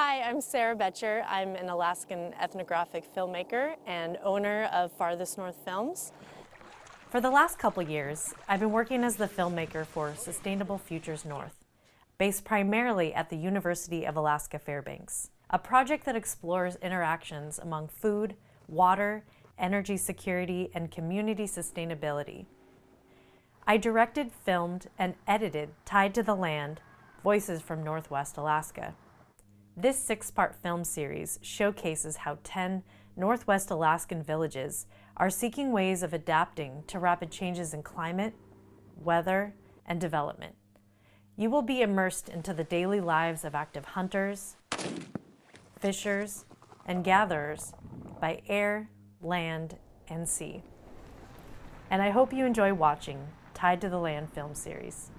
Hi, I'm Sarah Betcher. I'm an Alaskan ethnographic filmmaker and owner of Farthest North Films. For the last couple years, I've been working as the filmmaker for Sustainable Futures North, based primarily at the University of Alaska Fairbanks, a project that explores interactions among food, water, energy security, and community sustainability. I directed, filmed, and edited Tied to the Land, Voices from Northwest Alaska. This 6-part film series showcases how 10 Northwest Alaskan villages are seeking ways of adapting to rapid changes in climate, weather, and development. You will be immersed into the daily lives of active hunters, fishers, and gatherers by air, land, and sea. And I hope you enjoy watching Tied to the Land film series.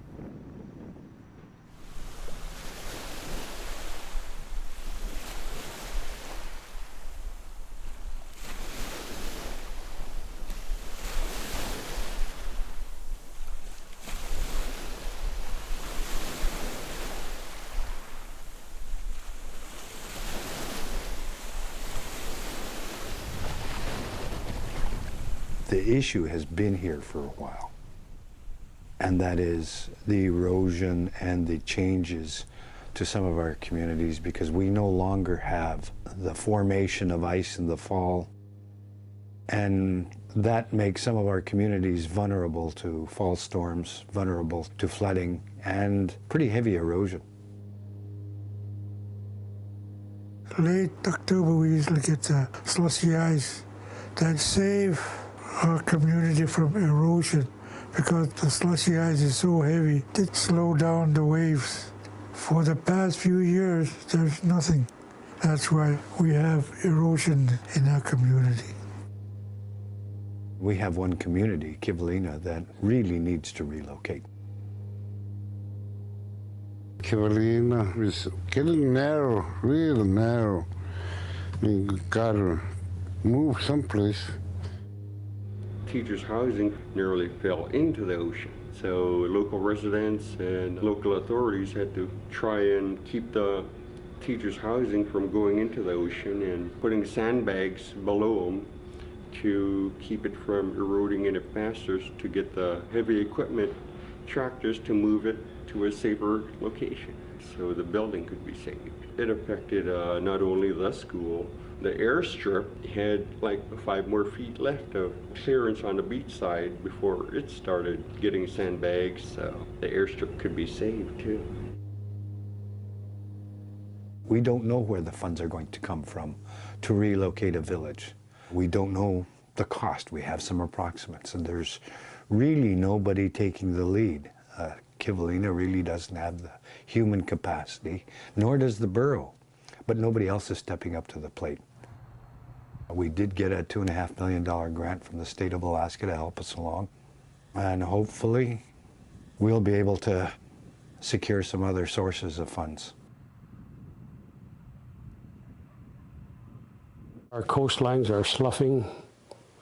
The issue has been here for a while, and that is the erosion and the changes to some of our communities, because we no longer have the formation of ice in the fall, and that makes some of our communities vulnerable to fall storms, vulnerable to flooding, and pretty heavy erosion. Late October, we usually get slushy ice that save our community from erosion, because the slushy ice is so heavy, it slows down the waves. For the past few years, there's nothing. That's why we have erosion in our community. We have one community, Kivalina, that really needs to relocate. Kivalina is getting narrow, real narrow. You gotta move someplace. Teachers' housing nearly fell into the ocean. So local residents and local authorities had to try and keep the teachers' housing from going into the ocean and putting sandbags below them to keep it from eroding any faster, to get the heavy equipment tractors to move it to a safer location so the building could be saved. It affected not only the school. The airstrip had like 5 more feet left of clearance on the beach side before it started getting sandbags, so the airstrip could be saved too. We don't know where the funds are going to come from to relocate a village. We don't know the cost. We have some approximates, and there's really nobody taking the lead. Kivalina really doesn't have the human capacity, nor does the borough, but nobody else is stepping up to the plate. We did get a $2.5 million grant from the state of Alaska to help us along, and hopefully we'll be able to secure some other sources of funds. Our coastlines are sloughing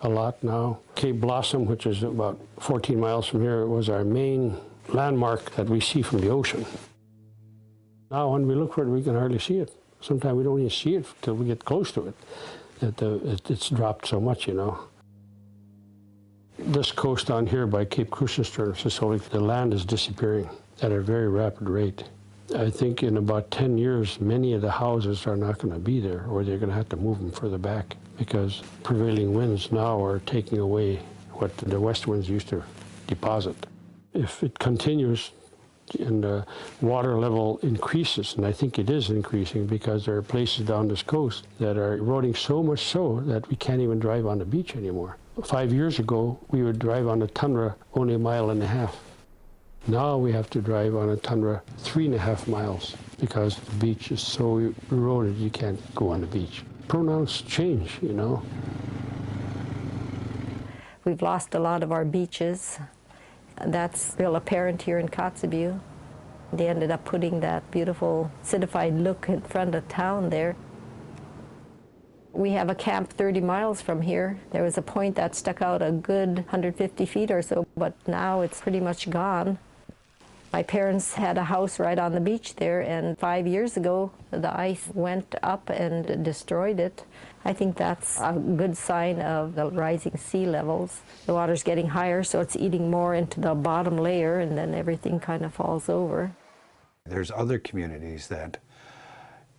a lot now. Cape Blossom, which is about 14 miles from here, was our main landmark that we see from the ocean. Now when we look for it, we can hardly see it. Sometimes we don't even see it until we get close to it. It's dropped so much, you know. This coast down here by Cape Krusenstern, the land is disappearing at a very rapid rate. I think in about 10 years, many of the houses are not going to be there, or they're going to have to move them further back, because prevailing winds now are taking away what the west winds used to deposit. If it continues and the water level increases, and I think it is increasing, because there are places down this coast that are eroding so much so that we can't even drive on the beach anymore. 5 years ago, we would drive on the tundra only 1.5 miles. Now we have to drive on a tundra 3.5 miles, because the beach is so eroded you can't go on the beach. Pronounced change, you know. We've lost a lot of our beaches. That's real apparent here in Kotzebue. They ended up putting that beautiful citified look in front of town there. We have a camp 30 miles from here. There was a point that stuck out a good 150 feet or so, but now it's pretty much gone. My parents had a house right on the beach there, and 5 years ago the ice went up and destroyed it. I think that's a good sign of the rising sea levels. The water's getting higher, so it's eating more into the bottom layer, and then everything kind of falls over. There's other communities that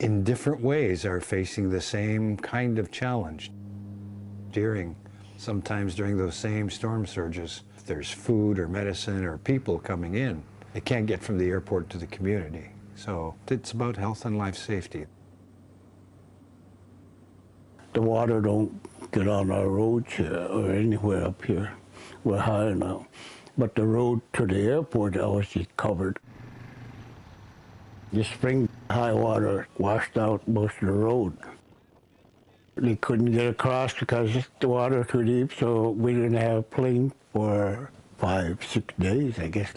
in different ways are facing the same kind of challenge. Sometimes during those same storm surges, if there's food or medicine or people coming in, they can't get from the airport to the community. So it's about health and life safety. The water don't get on our roads or anywhere up here. We're high now. But the road to the airport always is covered. This spring, high water washed out most of the road. They couldn't get across because the water was too deep, so we didn't have a plane for 5-6 days, I guess.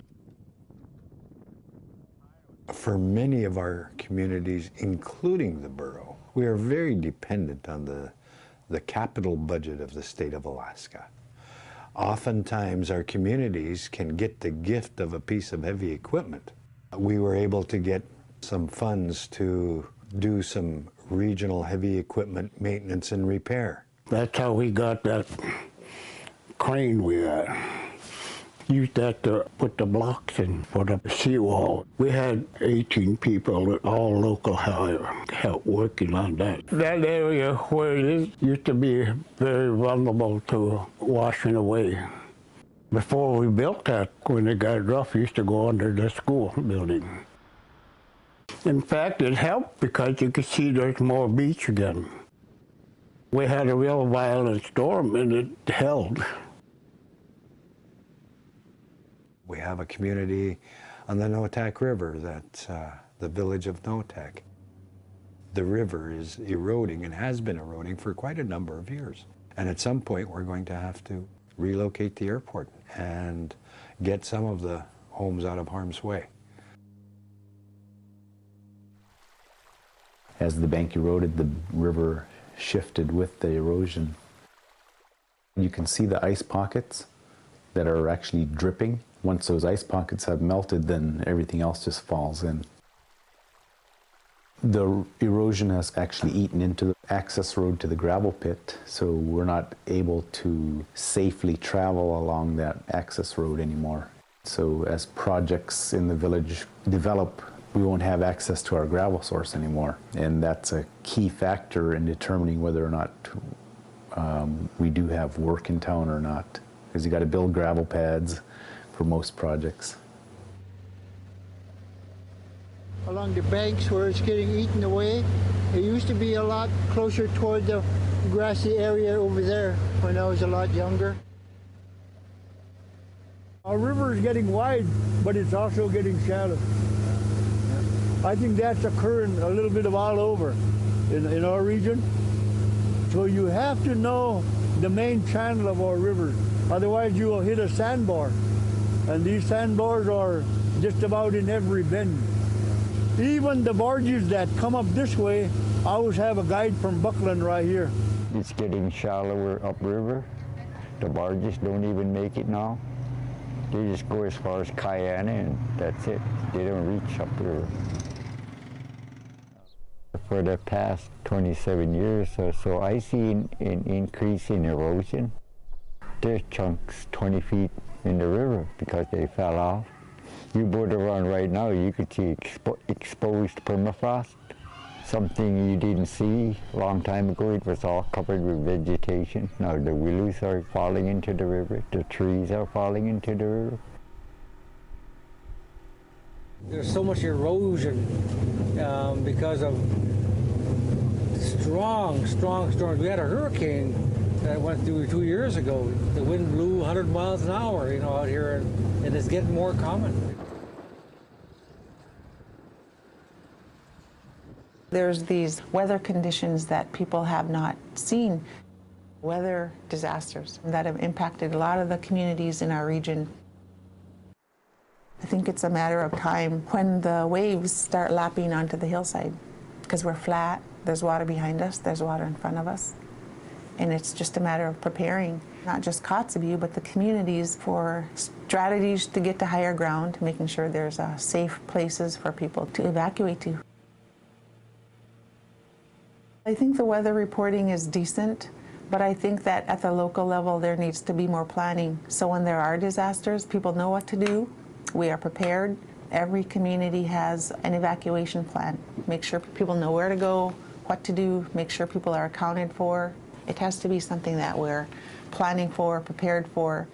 For many of our communities, including the borough, we are very dependent on the capital budget of the state of Alaska. Oftentimes, our communities can get the gift of a piece of heavy equipment. We were able to get some funds to do some regional heavy equipment maintenance and repair. That's how we got that crane we had. Used that to put the blocks in for the seawall. We had 18 people, all local help working on that. That area where it is used to be very vulnerable to washing away. Before we built that, when it got rough, it used to go under the school building. In fact, it helped because you could see there's more beach again. We had a real violent storm and it held. We have a community on the Noorvik River that's the village of Noorvik. The river is eroding and has been eroding for quite a number of years. And at some point we're going to have to relocate the airport and get some of the homes out of harm's way. As the bank eroded, the river shifted with the erosion. You can see the ice pockets that are actually dripping. Once those ice pockets have melted, then everything else just falls in. The erosion has actually eaten into the access road to the gravel pit, so we're not able to safely travel along that access road anymore. So as projects in the village develop, we won't have access to our gravel source anymore. And that's a key factor in determining whether or not we do have work in town or not. Because you got to build gravel pads for most projects. Along the banks where it's getting eaten away, it used to be a lot closer toward the grassy area over there when I was a lot younger. Our river is getting wide, but it's also getting shallow. I think that's occurring a little bit of all over in our region. So you have to know the main channel of our river. Otherwise you will hit a sandbar. And these sandbars are just about in every bend. Even the barges that come up this way, I always have a guide from Buckland right here. It's getting shallower upriver. The barges don't even make it now. They just go as far as Cayenne and that's it. They don't reach upriver. For the past 27 years or so, I see an increase in erosion. There's chunks 20 feet in the river because they fell off. You boat around right now, you could see exposed permafrost, something you didn't see a long time ago. It was all covered with vegetation. Now the willows are falling into the river, the trees are falling into the river. There's so much erosion because of strong storms. We had a hurricane that went through 2 years ago. The wind blew 100 miles an hour, out here, and it's getting more common. There's these weather conditions that people have not seen. Weather disasters that have impacted a lot of the communities in our region. I think it's a matter of time when the waves start lapping onto the hillside, because we're flat, there's water behind us, there's water in front of us, and it's just a matter of preparing not just Kotzebue, but the communities for strategies to get to higher ground, making sure there's safe places for people to evacuate to. I think the weather reporting is decent, but I think that at the local level there needs to be more planning. So when there are disasters, people know what to do. We are prepared. Every community has an evacuation plan. Make sure people know where to go, what to do, make sure people are accounted for. It has to be something that we're planning for, prepared for.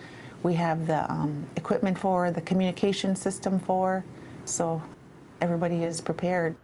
We have the equipment for, the communication system for, so everybody is prepared.